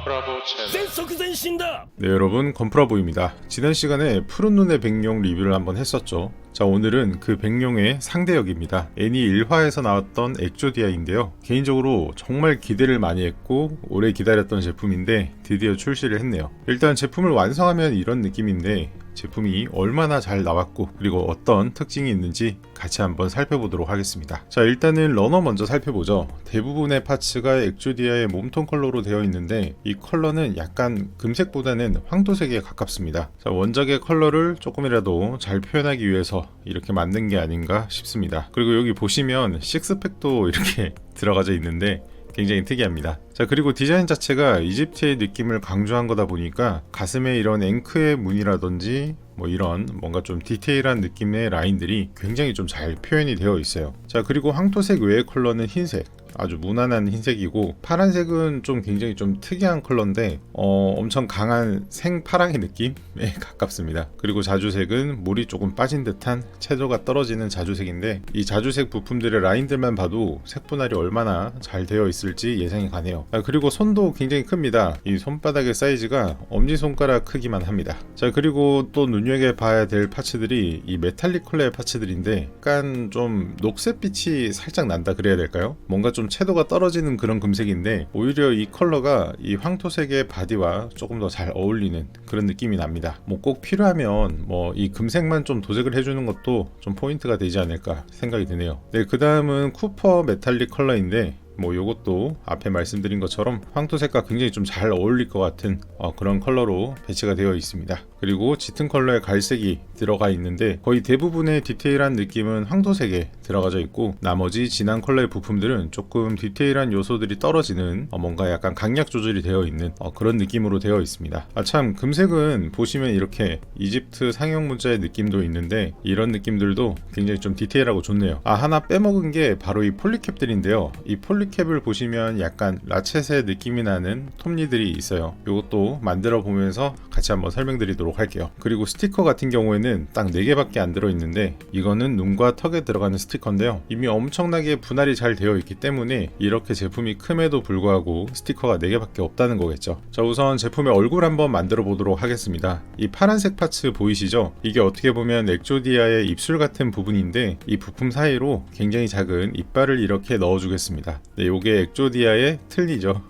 건프라보 채널. 네, 여러분, 건프라보입니다. 지난 시간에 푸른 눈의 백룡 리뷰를 한번 했었죠. 자, 오늘은 그 백룡의 상대역입니다. 애니 1화에서 나왔던 엑조디아인데요. 개인적으로 정말 기대를 많이 했고 오래 기다렸던 제품인데 드디어 출시를 했네요. 일단 제품을 완성하면 이런 느낌인데 제품이 얼마나 잘 나왔고 그리고 어떤 특징이 있는지 같이 한번 살펴보도록 하겠습니다. 자, 일단은 러너 먼저 살펴보죠. 대부분의 파츠가 엑조디아의 몸통 컬러로 되어 있는데 이 컬러는 약간 금색보다는 황토색에 가깝습니다. 자, 원작의 컬러를 조금이라도 잘 표현하기 위해서 이렇게 만든 게 아닌가 싶습니다. 그리고 여기 보시면 식스팩도 이렇게 들어가져 있는데 굉장히 특이합니다. 자, 그리고 디자인 자체가 이집트의 느낌을 강조한 거다 보니까 가슴에 이런 앵크의 무늬라든지 뭐 이런 뭔가 좀 디테일한 느낌의 라인들이 굉장히 좀 잘 표현이 되어 있어요. 자, 그리고 황토색 외의 컬러는 흰색, 아주 무난한 흰색이고 파란색은 좀 굉장히 좀 특이한 컬러인데 엄청 강한 생파랑의 느낌에 가깝습니다. 그리고 자주색은 물이 조금 빠진 듯한 채도가 떨어지는 자주색인데 이 자주색 부품들의 라인들만 봐도 색 분할이 얼마나 잘 되어 있을지 예상이 가네요. 그리고 손도 굉장히 큽니다. 이 손바닥의 사이즈가 엄지손가락 크기만 합니다. 자, 그리고 또 눈여겨봐야 될 파츠들이 이 메탈릭 컬러의 파츠들인데 약간 좀 녹색빛이 살짝 난다 그래야 될까요? 뭔가 좀 채도가 떨어지는 그런 금색인데 오히려 이 컬러가 이 황토색의 바디와 조금 더 잘 어울리는 그런 느낌이 납니다. 뭐 꼭 필요하면 뭐 이 금색만 좀 도색을 해주는 것도 좀 포인트가 되지 않을까 생각이 드네요. 네, 그 다음은 쿠퍼 메탈릭 컬러인데 뭐 요것도 앞에 말씀드린 것처럼 황토색과 굉장히 좀 잘 어울릴 것 같은 그런 컬러로 배치가 되어 있습니다. 그리고 짙은 컬러의 갈색이 들어가 있는데 거의 대부분의 디테일한 느낌은 황토색에 들어가져 있고 나머지 진한 컬러의 부품들은 조금 디테일한 요소들이 떨어지는 뭔가 약간 강약 조절이 되어 있는 그런 느낌으로 되어 있습니다. 참 금색은 보시면 이렇게 이집트 상형 문자의 느낌도 있는데 이런 느낌들도 굉장히 좀 디테일하고 좋네요. 하나 빼먹은 게 바로 이 폴리캡들인데요. 이 폴리캡을 보시면 약간 라쳇의 느낌이 나는 톱니들이 있어요. 이것도 만들어 보면서 같이 한번 설명드리도록 할게요. 그리고 스티커 같은 경우에는 딱 4개밖에 안 들어있는데 이거는 눈과 턱에 들어가는 스티커인데요. 이미 엄청나게 분할이 잘 되어 있기 때문에 이렇게 제품이 큼에도 불구하고 스티커가 4개밖에 없다는 거겠죠. 자, 우선 제품의 얼굴 한번 만들어 보도록 하겠습니다. 이 파란색 파츠 보이시죠? 이게 어떻게 보면 엑조디아의 입술 같은 부분인데 이 부품 사이로 굉장히 작은 이빨을 이렇게 넣어 주겠습니다. 네, 요게 엑조디아의 틀니죠.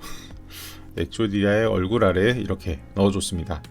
엑조디아의 얼굴 아래에 이렇게 넣어줬습니다.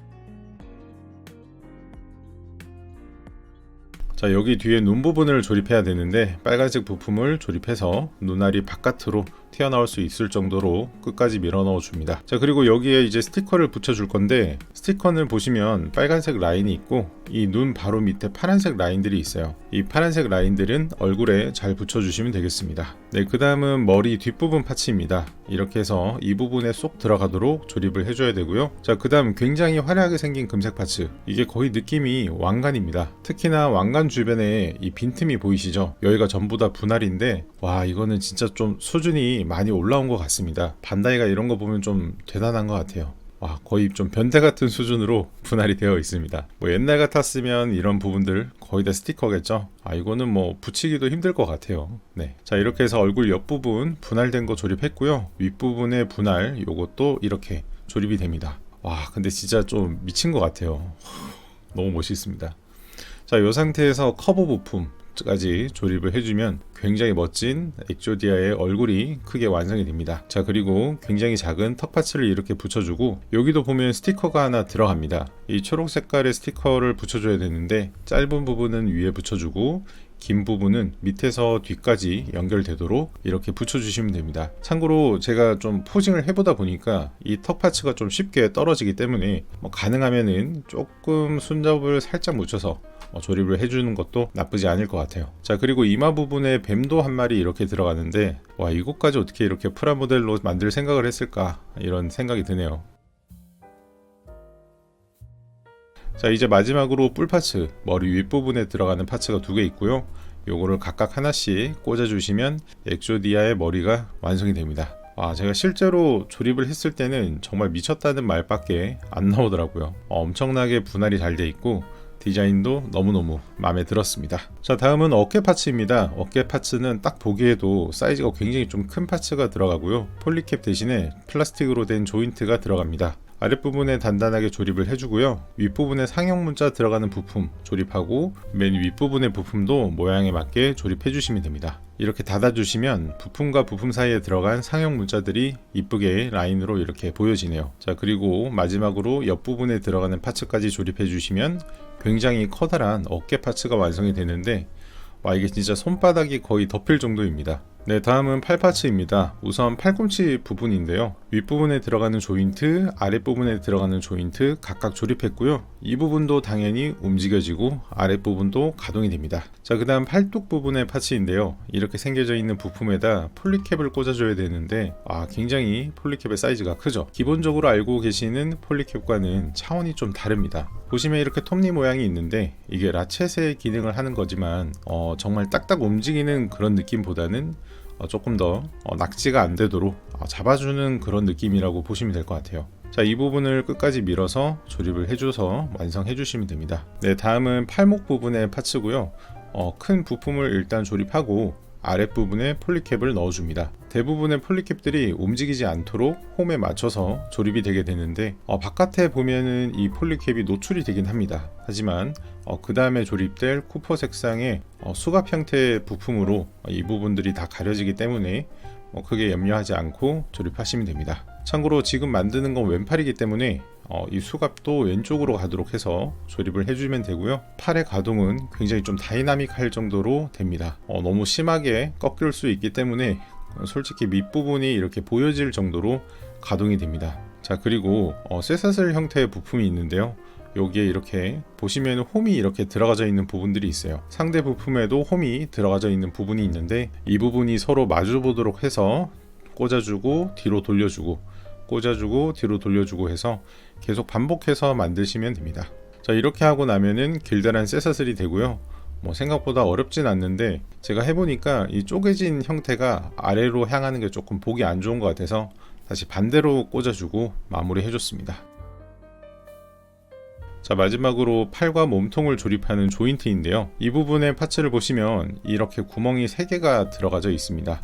자, 여기 뒤에 눈 부분을 조립해야 되는데 빨간색 부품을 조립해서 눈알이 바깥으로 튀어나올 수 있을 정도로 끝까지 밀어 넣어 줍니다. 자, 그리고 여기에 이제 스티커를 붙여줄 건데 스티커를 보시면 빨간색 라인이 있고 이 눈 바로 밑에 파란색 라인들이 있어요. 이 파란색 라인들은 얼굴에 잘 붙여주시면 되겠습니다. 네, 그 다음은 머리 뒷부분 파츠입니다. 이렇게 해서 이 부분에 쏙 들어가도록 조립을 해줘야 되고요. 자, 그 다음 굉장히 화려하게 생긴 금색 파츠, 이게 거의 느낌이 왕관입니다. 특히나 왕관 주변에 이 빈틈이 보이시죠? 여기가 전부 다 분할인데 와, 이거는 진짜 좀 수준이 많이 올라온 것 같습니다. 반다이가 이런 거 보면 좀 대단한 것 같아요. 와, 거의 좀 변태 같은 수준으로 분할이 되어 있습니다. 뭐 옛날 같았으면 이런 부분들 거의 다 스티커겠죠. 이거는 뭐 붙이기도 힘들 것 같아요. 네, 자, 이렇게 해서 얼굴 옆부분 분할된 거 조립했고요. 윗부분의 분할 요것도 이렇게 조립이 됩니다. 와, 근데 진짜 좀 미친 것 같아요. 너무 멋있습니다. 자, 이 상태에서 커버 부품까지 조립을 해주면 굉장히 멋진 엑조디아의 얼굴이 크게 완성이 됩니다. 자, 그리고 굉장히 작은 턱 파츠를 이렇게 붙여주고 여기도 보면 스티커가 하나 들어갑니다. 이 초록 색깔의 스티커를 붙여줘야 되는데 짧은 부분은 위에 붙여주고 긴 부분은 밑에서 뒤까지 연결되도록 이렇게 붙여주시면 됩니다. 참고로 제가 좀 포징을 해보다 보니까 이 턱 파츠가 좀 쉽게 떨어지기 때문에 가능하면은 조금 손잡을 살짝 묻혀서 조립을 해주는 것도 나쁘지 않을 것 같아요. 자, 그리고 이마 부분에 뱀도 한 마리 이렇게 들어가는데 와, 이것까지 어떻게 이렇게 프라모델로 만들 생각을 했을까, 이런 생각이 드네요. 자, 이제 마지막으로 뿔 파츠, 머리 윗부분에 들어가는 파츠가 2개 있고요. 요거를 각각 하나씩 꽂아주시면 엑조디아의 머리가 완성이 됩니다. 제가 실제로 조립을 했을 때는 정말 미쳤다는 말밖에 안 나오더라고요. 엄청나게 분할이 잘 돼 있고 디자인도 너무너무 마음에 들었습니다. 자, 다음은 어깨 파츠입니다. 어깨 파츠는 딱 보기에도 사이즈가 굉장히 좀 큰 파츠가 들어가고요. 폴리캡 대신에 플라스틱으로 된 조인트가 들어갑니다. 아랫부분에 단단하게 조립을 해주고요. 윗부분에 상형 문자 들어가는 부품 조립하고 맨 윗부분의 부품도 모양에 맞게 조립해 주시면 됩니다. 이렇게 닫아주시면 부품과 부품 사이에 들어간 상형 문자들이 이쁘게 라인으로 이렇게 보여지네요. 자, 그리고 마지막으로 옆부분에 들어가는 파츠까지 조립해 주시면 굉장히 커다란 어깨 파츠가 완성이 되는데, 와, 이게 진짜 손바닥이 거의 덮일 정도입니다. 네, 다음은 팔 파츠입니다. 우선 팔꿈치 부분인데요. 윗부분에 들어가는 조인트, 아랫부분에 들어가는 조인트 각각 조립했고요. 이 부분도 당연히 움직여지고 아랫부분도 가동이 됩니다. 자, 그 다음 팔뚝 부분의 파츠인데요. 이렇게 생겨져 있는 부품에다 폴리캡을 꽂아줘야 되는데, 굉장히 폴리캡의 사이즈가 크죠. 기본적으로 알고 계시는 폴리캡과는 차원이 좀 다릅니다. 보시면 이렇게 톱니 모양이 있는데, 이게 라쳇의 기능을 하는 거지만 정말 딱딱 움직이는 그런 느낌보다는 조금 더 낙지가 안 되도록 잡아주는 그런 느낌이라고 보시면 될 것 같아요. 자, 이 부분을 끝까지 밀어서 조립을 해줘서 완성해 주시면 됩니다. 네, 다음은 팔목 부분의 파츠고요. 큰 부품을 일단 조립하고 아랫부분에 폴리캡을 넣어줍니다. 대부분의 폴리캡들이 움직이지 않도록 홈에 맞춰서 조립이 되게 되는데, 바깥에 보면은 이 폴리캡이 노출이 되긴 합니다. 하지만 그 다음에 조립될 쿠퍼 색상의 수갑 형태의 부품으로 이 부분들이 다 가려지기 때문에 크게 염려하지 않고 조립하시면 됩니다. 참고로 지금 만드는 건 왼팔이기 때문에 이 수갑도 왼쪽으로 가도록 해서 조립을 해주면 되고요. 팔의 가동은 굉장히 좀 다이나믹할 정도로 됩니다. 너무 심하게 꺾일 수 있기 때문에 솔직히 밑부분이 이렇게 보여질 정도로 가동이 됩니다. 자, 그리고 쇠사슬 형태의 부품이 있는데요. 여기에 이렇게 보시면 홈이 이렇게 들어가져 있는 부분들이 있어요. 상대 부품에도 홈이 들어가져 있는 부분이 있는데, 이 부분이 서로 마주 보도록 해서 꽂아주고 뒤로 돌려주고, 꽂아주고 뒤로 돌려주고 해서 계속 반복해서 만드시면 됩니다. 자, 이렇게 하고 나면은 길다란 쇠사슬이 되고요. 생각보다 어렵진 않는데, 제가 해보니까 이 쪼개진 형태가 아래로 향하는 게 조금 보기 안 좋은 것 같아서 다시 반대로 꽂아주고 마무리 해줬습니다. 자, 마지막으로 팔과 몸통을 조립하는 조인트인데요. 이 부분의 파츠를 보시면 이렇게 구멍이 3개가 들어가져 있습니다.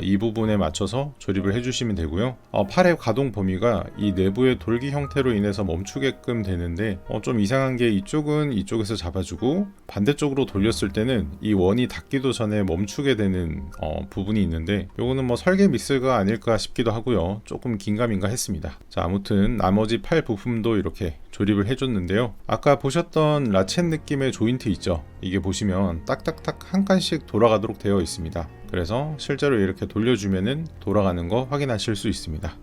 이 부분에 맞춰서 조립을 해주시면 되고요. 팔의 가동 범위가 이 내부의 돌기 형태로 인해서 멈추게끔 되는데, 좀 이상한 게 이쪽은 이쪽에서 잡아주고 반대쪽으로 돌렸을 때는 이 원이 닿기도 전에 멈추게 되는 부분이 있는데, 요거는 설계 미스가 아닐까 싶기도 하고요. 조금 긴가민가 했습니다. 자, 아무튼 나머지 팔 부품도 이렇게 조립을 해줬는데요. 아까 보셨던 라쳇 느낌의 조인트 있죠? 이게 보시면 딱딱딱 한 칸씩 돌아가도록 되어 있습니다. 그래서 실제로 이렇게 돌려주면은 돌아가는 거 확인하실 수 있습니다.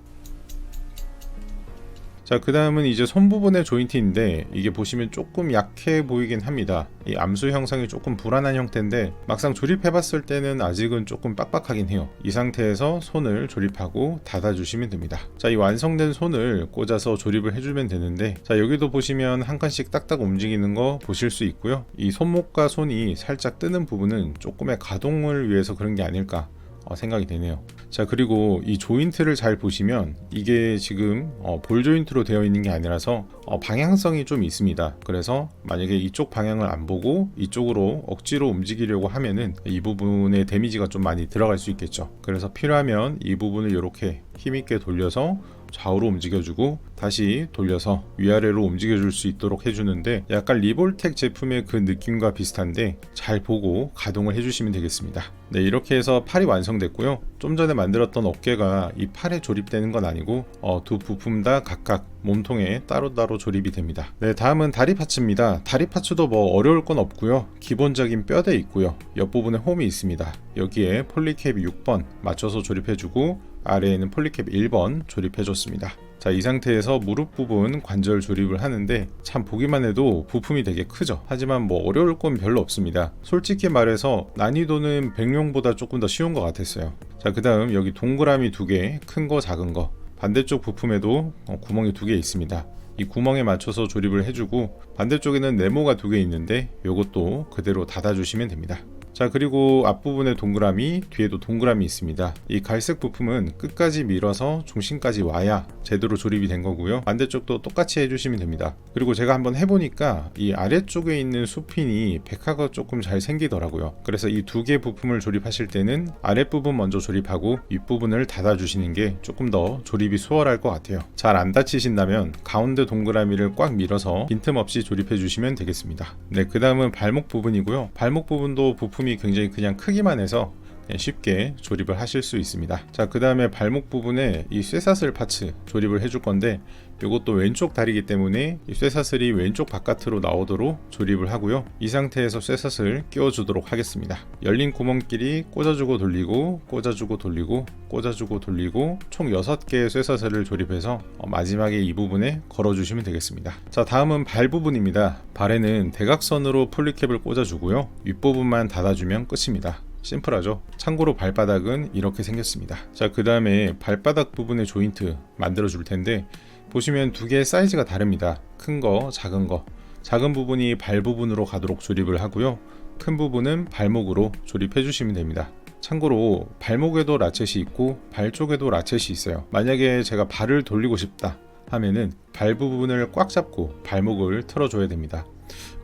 자, 그 다음은 이제 손 부분의 조인트인데, 이게 보시면 조금 약해 보이긴 합니다. 이 암수 형상이 조금 불안한 형태인데, 막상 조립해봤을 때는 아직은 조금 빡빡하긴 해요. 이 상태에서 손을 조립하고 닫아주시면 됩니다. 자, 이 완성된 손을 꽂아서 조립을 해주면 되는데, 자, 여기도 보시면 한 칸씩 딱딱 움직이는 거 보실 수 있고요. 이 손목과 손이 살짝 뜨는 부분은 조금의 가동을 위해서 그런 게 아닐까 생각이 되네요. 자, 그리고 이 조인트를 잘 보시면 이게 지금 볼 조인트로 되어 있는 게 아니라서 방향성이 좀 있습니다. 그래서 만약에 이쪽 방향을 안 보고 이쪽으로 억지로 움직이려고 하면은 이 부분에 데미지가 좀 많이 들어갈 수 있겠죠. 그래서 필요하면 이 부분을 이렇게 힘있게 돌려서 좌우로 움직여주고 다시 돌려서 위아래로 움직여줄 수 있도록 해주는데, 약간 리볼텍 제품의 그 느낌과 비슷한데 잘 보고 가동을 해주시면 되겠습니다. 네, 이렇게 해서 팔이 완성됐고요. 좀 전에 만들었던 어깨가 이 팔에 조립되는 건 아니고 두 부품 다 각각 몸통에 따로따로 조립이 됩니다. 네, 다음은 다리 파츠입니다. 다리 파츠도 어려울 건 없고요. 기본적인 뼈대 있고요. 옆부분에 홈이 있습니다. 여기에 폴리캡 6번 맞춰서 조립해주고, 아래에는 폴리캡 1번 조립해줬습니다. 자, 이 상태에서 무릎 부분 관절 조립을 하는데, 참 보기만 해도 부품이 되게 크죠. 하지만 어려울 건 별로 없습니다. 솔직히 말해서 난이도는 백룡보다 조금 더 쉬운 것 같았어요. 자, 그 다음 여기 동그라미 2개, 큰 거 작은 거, 반대쪽 부품에도 구멍이 2개 있습니다. 이 구멍에 맞춰서 조립을 해주고, 반대쪽에는 네모가 2개 있는데 요것도 그대로 닫아주시면 됩니다. 자, 그리고 앞부분에 동그라미, 뒤에도 동그라미 있습니다. 이 갈색 부품은 끝까지 밀어서 중심까지 와야 제대로 조립이 된 거고요. 반대쪽도 똑같이 해주시면 됩니다. 그리고 제가 한번 해보니까 이 아래쪽에 있는 수핀이 백화가 조금 잘 생기더라고요. 그래서 이 두 개 부품을 조립하실 때는 아랫부분 먼저 조립하고 윗부분을 닫아주시는 게 조금 더 조립이 수월할 것 같아요. 잘 안 다치신다면 가운데 동그라미를 꽉 밀어서 빈틈없이 조립해 주시면 되겠습니다. 네, 그 다음은 발목 부분이고요. 발목 부분도 부품이 굉장히 그냥 크기만 해서 쉽게 조립을 하실 수 있습니다. 자, 그 다음에 발목 부분에 이 쇠사슬 파츠 조립을 해줄 건데, 이것도 왼쪽 다리이기 때문에 이 쇠사슬이 왼쪽 바깥으로 나오도록 조립을 하고요. 이 상태에서 쇠사슬 끼워주도록 하겠습니다. 열린 구멍끼리 꽂아주고 돌리고, 꽂아주고 돌리고, 꽂아주고 돌리고, 총 6개의 쇠사슬을 조립해서 마지막에 이 부분에 걸어주시면 되겠습니다. 자, 다음은 발 부분입니다. 발에는 대각선으로 폴리캡을 꽂아주고요. 윗부분만 닫아주면 끝입니다. 심플하죠. 참고로 발바닥은 이렇게 생겼습니다. 자, 그 다음에 발바닥 부분의 조인트 만들어 줄 텐데, 보시면 두 개의 사이즈가 다릅니다. 큰 거, 작은 거. 작은 부분이 발 부분으로 가도록 조립을 하고요. 큰 부분은 발목으로 조립해 주시면 됩니다. 참고로 발목에도 라쳇이 있고 발 쪽에도 라쳇이 있어요. 만약에 제가 발을 돌리고 싶다 하면은 발 부분을 꽉 잡고 발목을 틀어줘야 됩니다.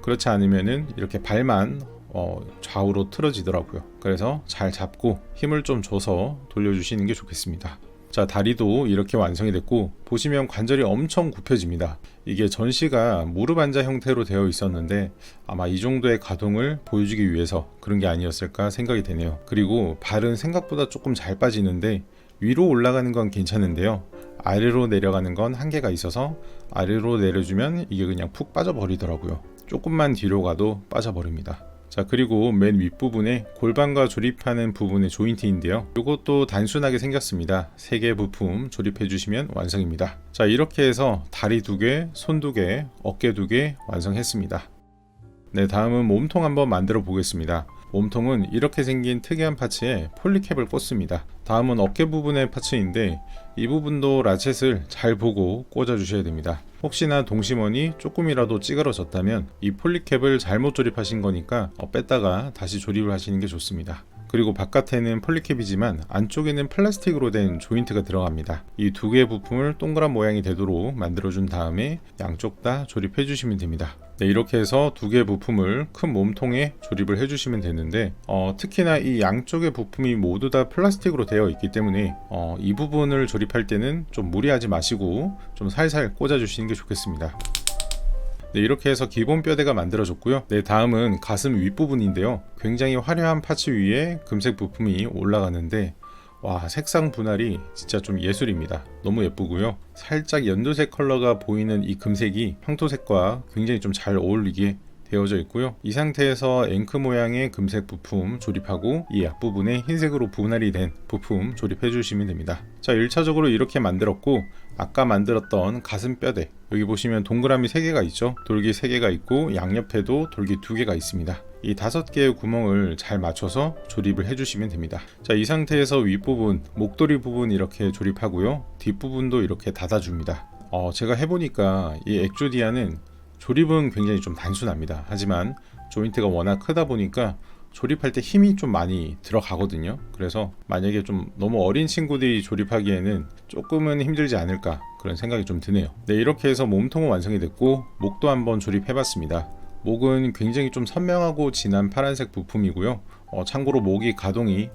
그렇지 않으면은 이렇게 발만 좌우로 틀어지더라고요. 그래서 잘 잡고 힘을 좀 줘서 돌려주시는 게 좋겠습니다. 자, 다리도 이렇게 완성이 됐고, 보시면 관절이 엄청 굽혀집니다. 이게 전시가 무릎 앉아 형태로 되어 있었는데 아마 이 정도의 가동을 보여주기 위해서 그런 게 아니었을까 생각이 되네요. 그리고 발은 생각보다 조금 잘 빠지는데 위로 올라가는 건 괜찮은데요, 아래로 내려가는 건 한계가 있어서 아래로 내려주면 이게 그냥 푹 빠져버리더라고요. 조금만 뒤로 가도 빠져버립니다. 자, 그리고 맨 윗부분에 골반과 조립하는 부분의 조인트인데요, 이것도 단순하게 생겼습니다. 3개 부품 조립해 주시면 완성입니다. 자, 이렇게 해서 다리 2개, 손 2개, 어깨 2개 완성했습니다. 네, 다음은 몸통 한번 만들어 보겠습니다. 몸통은 이렇게 생긴 특이한 파츠에 폴리캡을 꽂습니다. 다음은 어깨 부분의 파츠인데, 이 부분도 라쳇을 잘 보고 꽂아 주셔야 됩니다. 혹시나 동심원이 조금이라도 찌그러졌다면 이 폴리캡을 잘못 조립하신 거니까 뺐다가 다시 조립을 하시는 게 좋습니다. 그리고 바깥에는 폴리캡이지만 안쪽에는 플라스틱으로 된 조인트가 들어갑니다. 이 2개의 부품을 동그란 모양이 되도록 만들어준 다음에 양쪽 다 조립해 주시면 됩니다. 네, 이렇게 해서 2개의 부품을 큰 몸통에 조립을 해주시면 되는데, 특히나 이 양쪽의 부품이 모두 다 플라스틱으로 되어 있기 때문에 이 부분을 조립할 때는 좀 무리하지 마시고 좀 살살 꽂아주시는 게 좋겠습니다. 네, 이렇게 해서 기본 뼈대가 만들어졌고요. 네, 다음은 가슴 윗부분인데요, 굉장히 화려한 파츠 위에 금색 부품이 올라가는데, 와, 색상 분할이 진짜 좀 예술입니다. 너무 예쁘고요. 살짝 연두색 컬러가 보이는 이 금색이 황토색과 굉장히 좀 잘 어울리게 되어져 있고요. 이 상태에서 앵크 모양의 금색 부품 조립하고 이 앞부분에 흰색으로 분할이 된 부품 조립해 주시면 됩니다. 자, 1차적으로 이렇게 만들었고, 아까 만들었던 가슴 뼈대, 여기 보시면 동그라미 3개가 있죠. 돌기 3개가 있고 양옆에도 돌기 2개가 있습니다. 이 5개의 구멍을 잘 맞춰서 조립을 해주시면 됩니다. 자, 이 상태에서 윗부분, 목도리 부분 이렇게 조립하고요. 뒷부분도 이렇게 닫아줍니다. 제가 해보니까 이 엑조디아는 조립은 굉장히 좀 단순합니다. 하지만 조인트가 워낙 크다 보니까 조립할 때 힘이 좀 많이 들어가거든요. 그래서 만약에 좀 너무 어린 친구들이 조립하기에는 조금은 힘들지 않을까, 그런 생각이 좀 드네요. 네, 이렇게 해서 몸통은 완성이 됐고, 목도 한번 조립해 봤습니다. 목은 굉장히 좀 선명하고 진한 파란색 부품이고요. 참고로 목이 가동이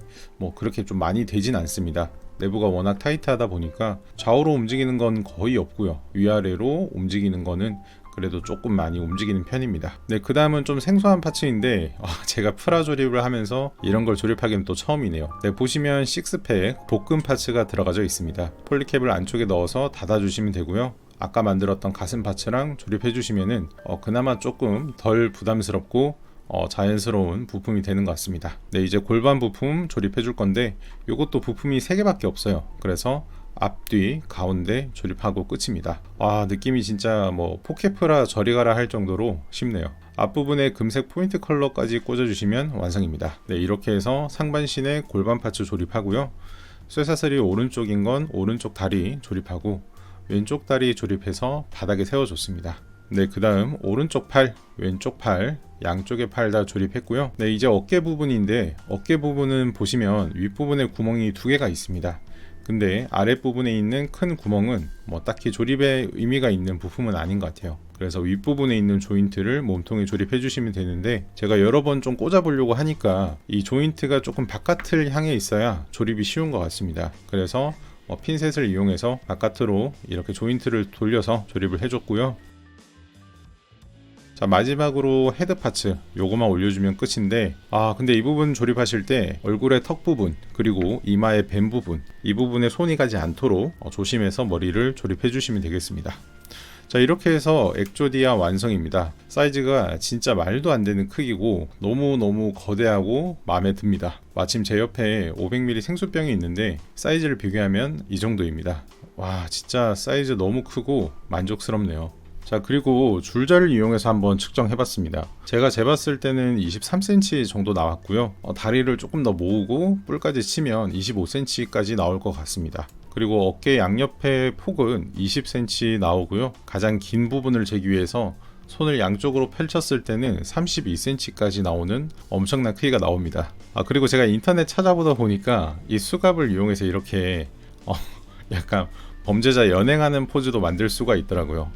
그렇게 좀 많이 되진 않습니다. 내부가 워낙 타이트하다 보니까 좌우로 움직이는 건 거의 없고요. 위아래로 움직이는 거는 그래도 조금 많이 움직이는 편입니다. 네, 그 다음은 좀 생소한 파츠인데, 제가 프라 조립을 하면서 이런 걸 조립하기는 또 처음이네요. 네, 보시면 식스팩 복근 파츠가 들어가져 있습니다. 폴리캡을 안쪽에 넣어서 닫아주시면 되고요. 아까 만들었던 가슴 파츠랑 조립해 주시면은 그나마 조금 덜 부담스럽고 자연스러운 부품이 되는 것 같습니다. 네, 이제 골반 부품 조립해 줄 건데, 이것도 부품이 3개밖에 없어요. 그래서 앞뒤 가운데 조립하고 끝입니다. 느낌이 진짜 포켓프라 저리 가라 할 정도로 쉽네요. 앞부분에 금색 포인트 컬러까지 꽂아주시면 완성입니다. 네, 이렇게 해서 상반신에 골반 파츠 조립하고요. 쇠사슬이 오른쪽인 건 오른쪽 다리 조립하고 왼쪽 다리 조립해서 바닥에 세워줬습니다. 네, 그 다음 오른쪽 팔, 왼쪽 팔 양쪽의 팔 다 조립했고요. 네, 이제 어깨 부분인데 어깨 부분은 보시면 윗부분에 구멍이 두 개가 있습니다. 근데 아랫부분에 있는 큰 구멍은 뭐 딱히 조립에 의미가 있는 부품은 아닌 것 같아요. 그래서 윗부분에 있는 조인트를 몸통에 조립해 주시면 되는데, 제가 여러 번 좀 꽂아 보려고 하니까 이 조인트가 조금 바깥을 향해 있어야 조립이 쉬운 것 같습니다. 그래서 핀셋을 이용해서 바깥으로 이렇게 조인트를 돌려서 조립을 해줬고요. 자, 마지막으로 헤드 파츠 요거만 올려주면 끝인데, 근데 이 부분 조립하실 때 얼굴의 턱 부분 그리고 이마의 뱀 부분, 이 부분에 손이 가지 않도록 조심해서 머리를 조립해 주시면 되겠습니다. 자, 이렇게 해서 엑조디아 완성입니다. 사이즈가 진짜 말도 안 되는 크기고 너무너무 거대하고 마음에 듭니다. 마침 제 옆에 500ml 생수병이 있는데 사이즈를 비교하면 이 정도입니다. 와, 진짜 사이즈 너무 크고 만족스럽네요. 자, 그리고 줄자를 이용해서 한번 측정해봤습니다. 제가 재봤을 때는 23cm 정도 나왔고요. 다리를 조금 더 모으고 뿔까지 치면 25cm까지 나올 것 같습니다. 그리고 어깨 양옆의 폭은 20cm 나오고요. 가장 긴 부분을 재기 위해서 손을 양쪽으로 펼쳤을 때는 32cm까지 나오는 엄청난 크기가 나옵니다. 그리고 제가 인터넷 찾아보다 보니까 이 수갑을 이용해서 이렇게 약간 범죄자 연행하는 포즈도 만들 수가 있더라고요.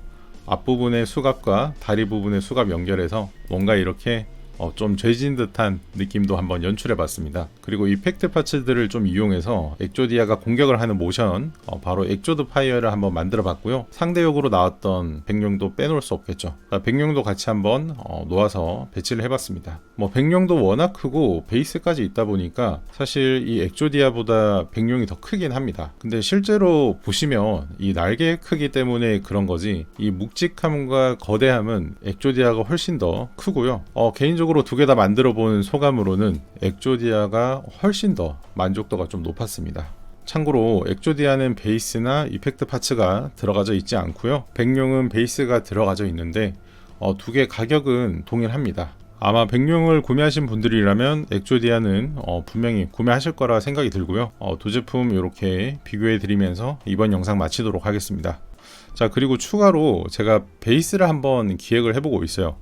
앞부분의 수갑과 다리 부분의 수갑 연결해서 뭔가 이렇게 좀 죄진 듯한 느낌도 한번 연출해 봤습니다. 그리고 이펙트 파츠들을 좀 이용해서 엑조디아가 공격을 하는 모션, 바로 엑조드 파이어를 한번 만들어 봤고요. 상대역으로 나왔던 백룡도 빼놓을 수 없겠죠. 백룡도 같이 한번 놓아서 배치를 해봤습니다. 백룡도 워낙 크고 베이스까지 있다 보니까 사실 이 엑조디아보다 백룡이 더 크긴 합니다. 근데 실제로 보시면 이 날개 크기 때문에 그런 거지, 이 묵직함과 거대함은 엑조디아가 훨씬 더 크고요. 개인적으로 두 개 다 만들어 본 소감으로는 엑조디아가 훨씬 더 만족도가 좀 높았습니다. 참고로 엑조디아는 베이스나 이펙트 파츠가 들어가져 있지 않고요. 백룡은 베이스가 들어가져 있는데 두 개 가격은 동일합니다. 아마 백룡을 구매하신 분들이라면 엑조디아는 분명히 구매하실 거라 생각이 들고요. 두 제품 이렇게 비교해 드리면서 이번 영상 마치도록 하겠습니다. 자, 그리고 추가로 제가 베이스를 한번 기획을 해보고 있어요.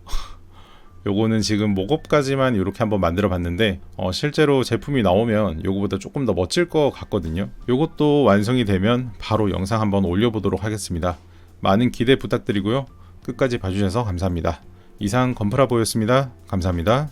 요거는 지금 목업까지만 이렇게 한번 만들어 봤는데 실제로 제품이 나오면 요거보다 조금 더 멋질 것 같거든요. 요것도 완성이 되면 바로 영상 한번 올려보도록 하겠습니다. 많은 기대 부탁드리고요. 끝까지 봐주셔서 감사합니다. 이상 건프라보였습니다. 감사합니다.